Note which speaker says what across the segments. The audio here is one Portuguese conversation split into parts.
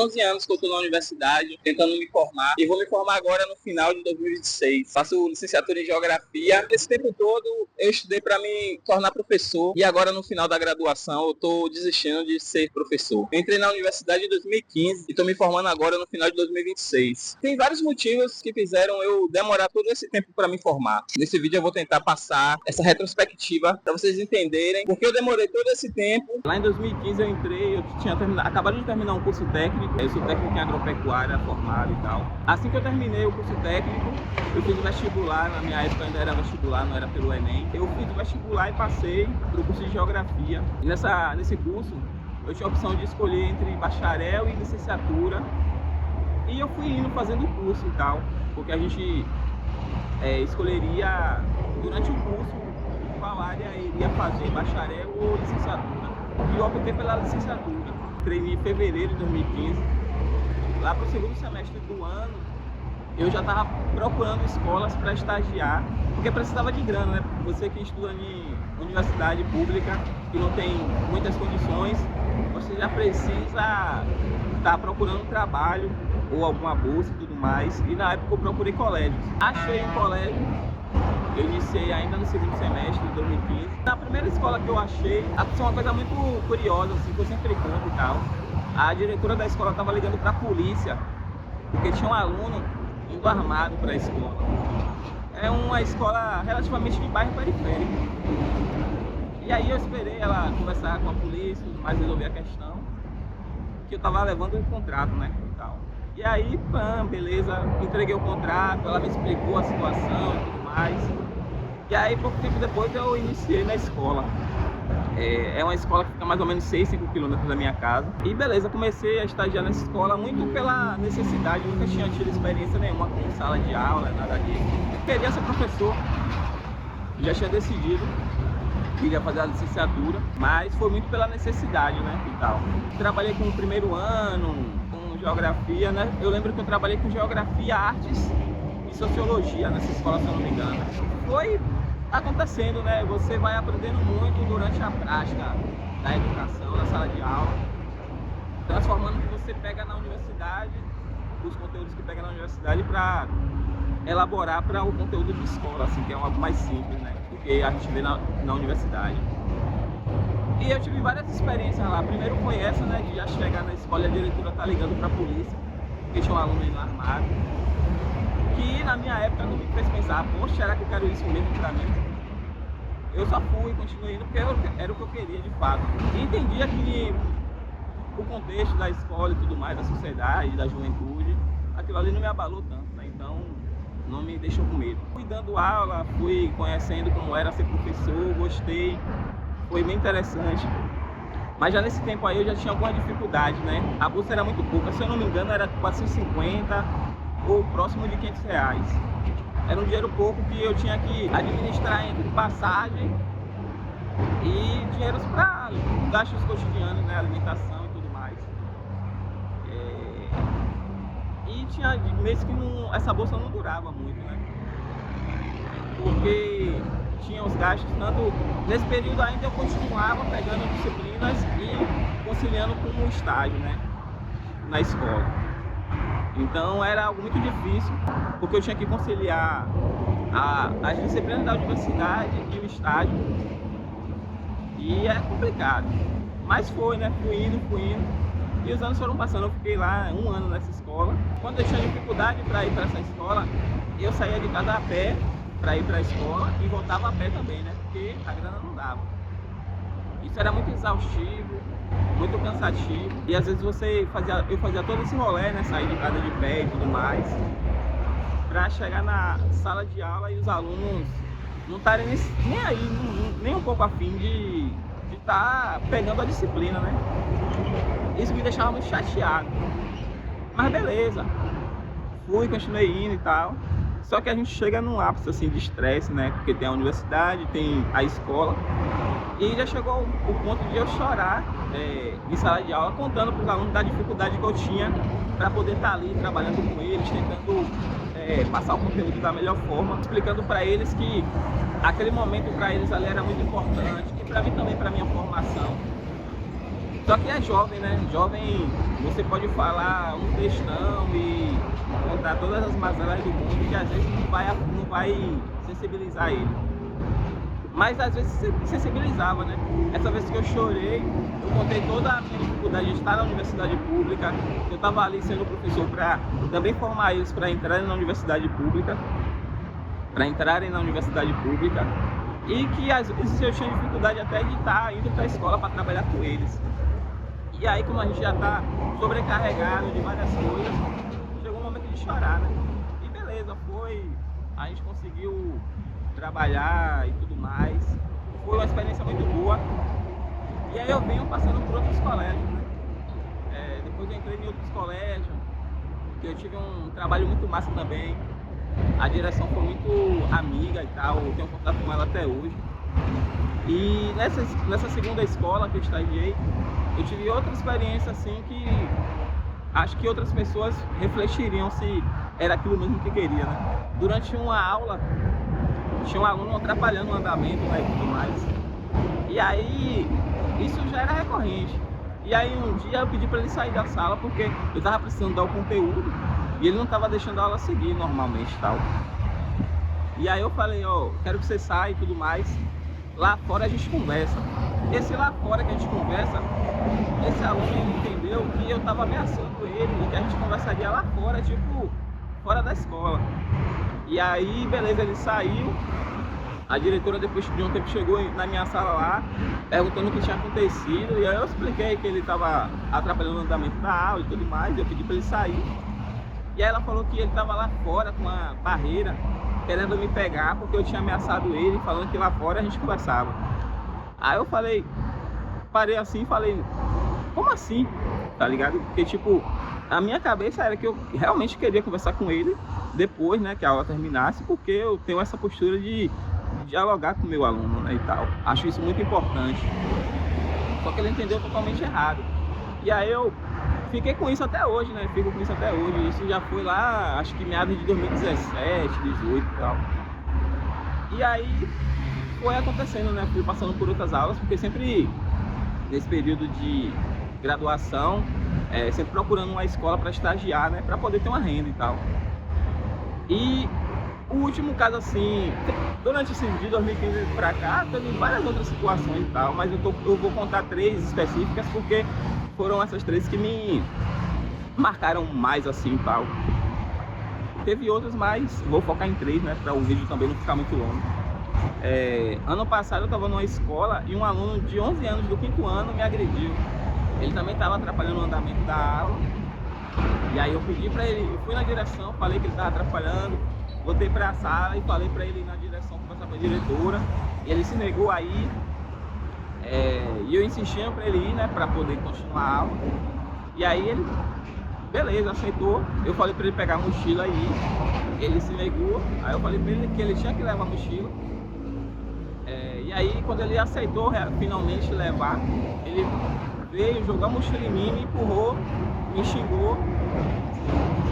Speaker 1: 11 anos que eu estou na universidade, tentando me formar, e vou me formar agora no final de 2026. Faço licenciatura em Geografia. Esse tempo todo eu estudei para me tornar professor, e agora no final da graduação eu estou desistindo de ser professor. Eu entrei na universidade em 2015 e estou me formando agora no final de 2026. Tem vários motivos que fizeram eu demorar todo esse tempo para me formar. Nesse vídeo eu vou tentar passar essa retrospectiva para vocês entenderem porque eu demorei todo esse tempo. Lá em 2015 eu entrei, eu tinha acabado de terminar um curso técnico. Eu sou técnico em agropecuária, formado e tal. Assim que eu terminei o curso técnico, eu fiz o vestibular. Na minha época ainda era vestibular, não era pelo Enem. Eu fiz o vestibular e passei para o curso de Geografia. E nesse curso, eu tinha a opção de escolher entre bacharel e licenciatura. E eu fui indo fazendo o curso e tal, porque a gente escolheria durante o curso qual área iria fazer, bacharel ou licenciatura. E eu optei pela licenciatura. Entrei em fevereiro de 2015. Lá para o segundo semestre do ano, eu já estava procurando escolas para estagiar, porque precisava de grana, né? Você que estuda em universidade pública, que não tem muitas condições, você já precisa estar procurando trabalho ou alguma bolsa e tudo mais. E na época eu procurei colégios. Achei um colégio. Eu iniciei ainda no segundo semestre de 2015. Na primeira escola que eu achei, aconteceu uma coisa muito curiosa, assim, que eu sempre conto e tal. A diretora da escola estava ligando para a polícia, porque tinha um aluno indo armado para a escola. É uma escola relativamente de bairro periférico. E aí eu esperei ela conversar com a polícia, mas resolver a questão, que eu estava levando um contrato, né, e tal. E aí, beleza, entreguei o contrato, ela me explicou a situação e tudo mais. E aí, pouco tempo depois, eu iniciei na escola. É uma escola que fica mais ou menos 5 quilômetros da minha casa. E beleza, comecei a estagiar nessa escola muito pela necessidade. Eu nunca tinha tido experiência nenhuma com sala de aula, nada disso. Eu queria ser professor. Já tinha decidido que iria fazer a licenciatura, mas foi muito pela necessidade, né, e tal. Trabalhei com o primeiro ano, com geografia, né? Eu lembro que eu trabalhei com geografia, artes e sociologia nessa escola, se eu não me engano. Foi acontecendo, né? Você vai aprendendo muito durante a prática da educação, na sala de aula, transformando o que você pega na universidade, os conteúdos que pega na universidade, para elaborar para o conteúdo de escola, assim, que é algo mais simples, né? Do que a gente vê na universidade. E eu tive várias experiências lá. Primeiro foi essa, né? De já chegar na escola e a diretora tá ligando para a polícia, porque tinha um aluno indo armado. Que na minha época não me fez pensar, poxa, será que eu quero isso mesmo pra mim? Eu só fui, continuei indo porque era o que eu queria de fato. E entendia que o contexto da escola e tudo mais, da sociedade, da juventude, aquilo ali não me abalou tanto, né? Então não me deixou com medo. Fui dando aula, fui conhecendo como era ser professor, gostei, foi bem interessante. Mas já nesse tempo aí eu já tinha alguma dificuldade, né? A bolsa era muito pouca, se eu não me engano era 450 ou próximo de R$500. Era um dinheiro pouco que eu tinha que administrar entre passagem e dinheiros para gastos cotidianos, né, alimentação e tudo mais. E tinha meses que essa bolsa não durava muito, né? Porque tinha os gastos, tanto nesse período ainda eu continuava pegando disciplinas e conciliando com o estágio, né, na escola. Então era algo muito difícil, porque eu tinha que conciliar as disciplinas da universidade e o estágio. E é complicado. Mas foi, né? Fui indo. E os anos foram passando. Eu fiquei lá 1 ano nessa escola. Quando eu tinha dificuldade para ir para essa escola, eu saía de casa a pé para ir para a escola e voltava a pé também, né? Porque a grana não dava. Isso era muito exaustivo, muito cansativo. E às vezes eu fazia todo esse rolê, né? Sair de casa de pé e tudo mais, para chegar na sala de aula e os alunos não estarem nem aí, nem um pouco afim de estar pegando a disciplina, né? Isso me deixava muito chateado. Mas beleza, continuei indo e tal. Só que a gente chega num ápice assim de estresse, né? Porque tem a universidade, tem a escola. E já chegou o ponto de eu chorar em sala de aula, contando para os alunos da dificuldade que eu tinha para poder estar ali trabalhando com eles, tentando passar o conteúdo da melhor forma, explicando para eles que aquele momento para eles ali era muito importante, e para mim também, para minha formação. Só que é jovem, né? Jovem, você pode falar um textão e contar todas as mazelas do mundo que às vezes não vai sensibilizar ele. Mas às vezes sensibilizava, né? Essa vez que eu chorei, eu contei toda a minha dificuldade de estar na universidade pública. Eu estava ali sendo professor para também formar eles para entrarem na universidade pública. E que às vezes eu tinha dificuldade até de estar indo para a escola para trabalhar com eles. E aí, como a gente já está sobrecarregado de várias coisas, chegou um momento de chorar, né? E beleza, a gente conseguiu trabalhar e tudo mais. Foi uma experiência muito boa. E aí eu venho passando por outros colégios, né? Depois eu entrei em outros colégios, que eu tive um trabalho muito massa também. A direção foi muito amiga e tal, eu tenho contato com ela até hoje. E nessa segunda escola que eu estagiei, eu tive outra experiência assim que acho que outras pessoas refletiriam se era aquilo mesmo que queria, né? Durante uma aula, tinha um aluno atrapalhando o andamento, né, e tudo mais. E aí, isso já era recorrente. E aí um dia eu pedi para ele sair da sala porque eu estava precisando dar o conteúdo e ele não estava deixando a aula seguir normalmente e tal. E aí eu falei, ó, quero que você saia e tudo mais. Lá fora a gente conversa. Esse lá fora que a gente conversa, esse aluno ele entendeu que eu estava ameaçando ele e que a gente conversaria lá fora, tipo, fora da escola. E aí, beleza, ele saiu. A diretora depois de um tempo chegou na minha sala lá, perguntando o que tinha acontecido. E aí eu expliquei que ele estava atrapalhando o andamento da aula e tudo mais. Eu pedi para ele sair. E aí ela falou que ele estava lá fora com uma barreira, querendo me pegar, porque eu tinha ameaçado ele, falando que lá fora a gente conversava. Aí eu falei, parei assim e falei, como assim? Tá ligado? Porque tipo, a minha cabeça era que eu realmente queria conversar com ele depois, né, que a aula terminasse, porque eu tenho essa postura de dialogar com o meu aluno, né, e tal. Acho isso muito importante. Só que ele entendeu totalmente errado. E aí eu fiquei com isso até hoje, né? Fico com isso até hoje. Isso já foi lá, acho que meados de 2017, 2018 e tal. E aí foi acontecendo, né? Fui passando por outras aulas, porque sempre nesse período de graduação, sempre procurando uma escola para estagiar, né? Para poder ter uma renda e tal. E o último caso, assim, durante esse de 2015 para cá, teve várias outras situações e tal, mas eu vou contar 3 específicas porque foram essas 3 que me marcaram mais, assim, e tal. Teve outras, mas vou focar em 3, né, para o vídeo também não ficar muito longo. Ano passado eu estava numa escola e um aluno de 11 anos do 5º ano me agrediu. Ele também estava atrapalhando o andamento da aula. E aí eu pedi para ele, eu fui na direção, falei que ele estava atrapalhando, voltei para a sala e falei para ele ir na direção, conversar com a diretora. E ele se negou a ir. E eu insistia para ele ir, né, para poder continuar a aula. E aí ele, beleza, aceitou. Eu falei para ele pegar a mochila e ir. Ele se negou. Aí eu falei para ele que ele tinha que levar a mochila. E aí quando ele aceitou finalmente levar, ele veio, jogou a mochila em mim, me empurrou, me xingou.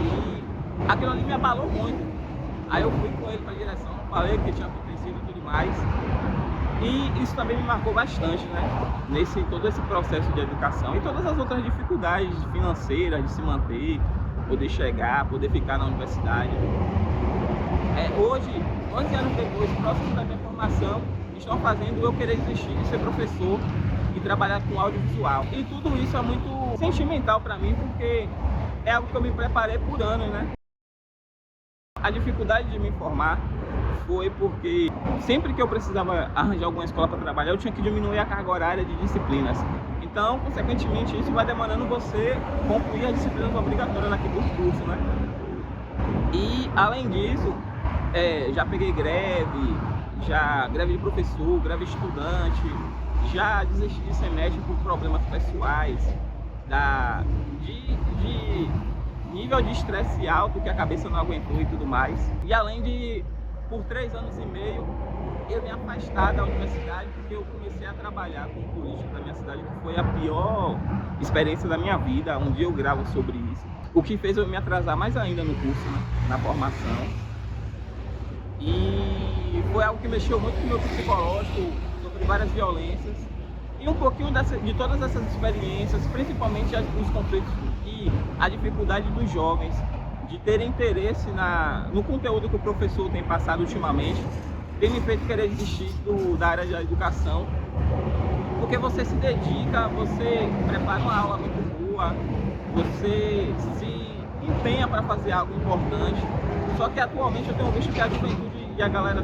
Speaker 1: E aquilo ali me abalou muito. Aí eu fui com ele para a direção, falei o que tinha acontecido e tudo mais. E isso também me marcou bastante, né? Todo esse processo de educação e todas as outras dificuldades financeiras de se manter, poder chegar, poder ficar na universidade. Hoje, 11 anos depois, próximo da minha formação, estão fazendo eu querer desistir de ser professor e trabalhar com audiovisual. E tudo isso é muito sentimental para mim, porque é algo que eu me preparei por anos, né? A dificuldade de me formar foi porque sempre que eu precisava arranjar alguma escola para trabalhar, eu tinha que diminuir a carga horária de disciplinas. Então, consequentemente, isso vai demandando você concluir as disciplinas obrigatórias naquele curso, né? E, além disso, já peguei greve de professor, greve de estudante, já desisti de semestre por problemas pessoais, de nível de estresse alto que a cabeça não aguentou e tudo mais. E além de, por 3 anos e meio, eu me afastar da universidade porque eu comecei a trabalhar com política da minha cidade, que foi a pior experiência da minha vida. Um dia eu gravo sobre isso. O que fez eu me atrasar mais ainda no curso, né? Na formação. E foi algo que mexeu muito com o meu psicológico, sobre várias violências. E um pouquinho de todas essas experiências, principalmente os conflitos e a dificuldade dos jovens de terem interesse no conteúdo que o professor tem passado ultimamente, tem me feito querer desistir da área da educação, porque você se dedica, você prepara uma aula muito boa, você se empenha para fazer algo importante, só que atualmente eu tenho visto que a juventude e a galera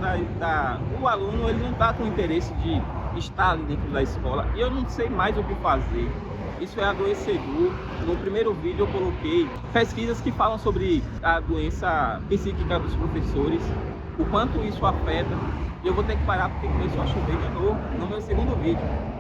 Speaker 1: o aluno, ele não está com interesse de estar ali dentro da escola, e eu não sei mais o que fazer. Isso é adoecedor. No primeiro vídeo eu coloquei pesquisas que falam sobre a doença psíquica dos professores, o quanto isso afeta, e eu vou ter que parar porque começou a chover de novo no meu segundo vídeo.